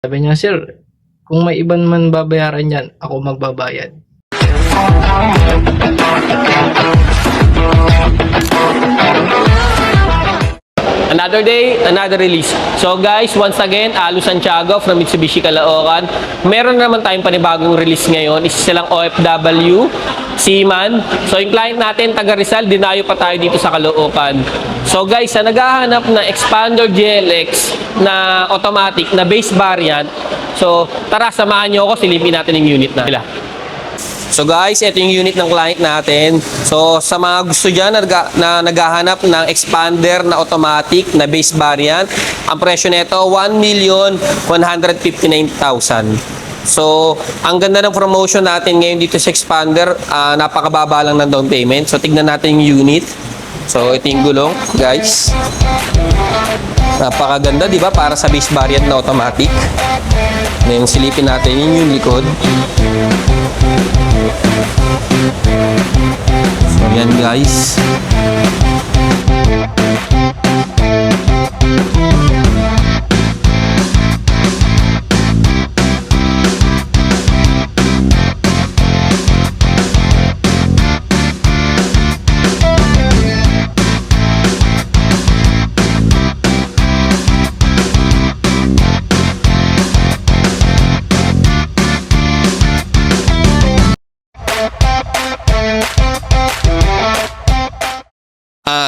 Sabi niya, sir, kung may iban man babayaran yan, ako magbabayad. Another day, another release. So guys, once again, Alo Santiago from Mitsubishi Caloocan. Meron naman tayong panibagong release ngayon. Isa silang OFW, Seaman. So yung client natin, taga Rizal, dinayo pa tayo dito sa Caloocan. So guys, sa naghahanap ng Expander GLX na automatic, na base variant, so tara, samahan nyo ako, silipin natin yung unit na nila. So guys, ito yung unit ng client natin. So sa mga gusto dyan na naghahanap ng expander na automatic na base variant, ang presyo nito 1,159,000. So ang ganda ng promotion natin ngayon dito sa expander, napakababa lang ng down payment. So tignan natin yung unit. So ito yung gulong, guys. Napakaganda, di ba? Para sa base variant na automatic. Ngayon silipin natin yung likod. So yan guys.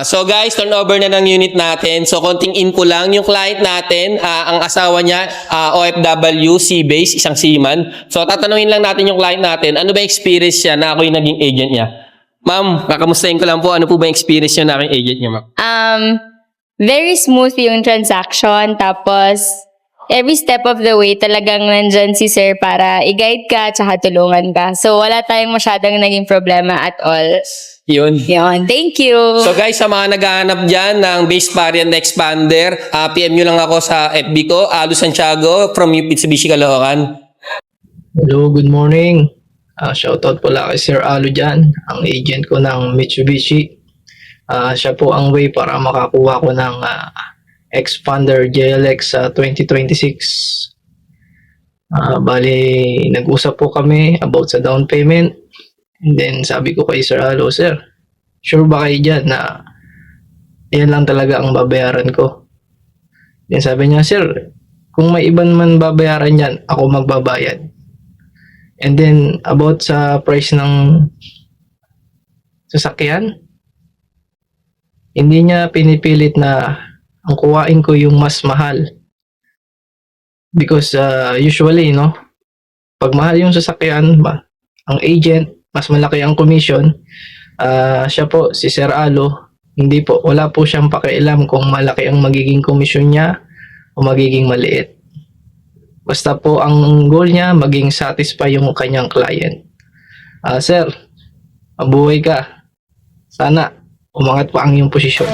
So guys, turnover na ng unit natin. So konting info lang, yung client natin, ang asawa niya, OFW, Sea-Base, isang seaman. So tatanungin lang natin yung client natin, ano ba experience siya na ako yung naging agent niya? Ma'am, kakamustahin ko lang po, ano po ba experience niya na aking agent niya, ma'am? Very smooth yung transaction. Tapos, every step of the way, talagang nandyan si sir para i-guide ka tsaka tulungan ka. So, wala tayong masyadong naging problema at all. Yun. Yun. Thank you. So guys, sa mga naghahanap dyan ng base variant na expander, PM nyo lang ako sa FB ko, Alo Santiago from Mitsubishi Caloocan. Hello, good morning. Shoutout pala kay Sir Alo dyan, ang agent ko ng Mitsubishi. Siya po ang way para makakuha ko ng Expander GLX 2026. Bali, nag-usap po kami about sa down payment. And then sabi ko kay Sir Alo, sir, sure ba kayo dyan na yan lang talaga ang babayaran ko? Then sabi niya, sir, kung may iban man babayaran yan, ako magbabayad. And then about sa price ng sasakyan, hindi niya pinipilit na ang kuhain ko yung mas mahal. Because usually, no, pag mahal yung sasakyan, ang agent, mas malaki ang commission. Siya po, si Sir Alo, hindi po, wala po siyang pakialam kung malaki ang magiging commission niya o magiging maliit. Basta po ang goal niya, maging satisfy yung kanyang client. Sir, mabuhay ka. Sana umangat pa ang iyong posisyon.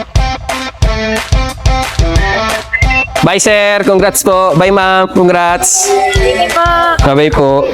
Bye sir, congrats po. Bye ma'am, congrats. Thank you po. Bye po.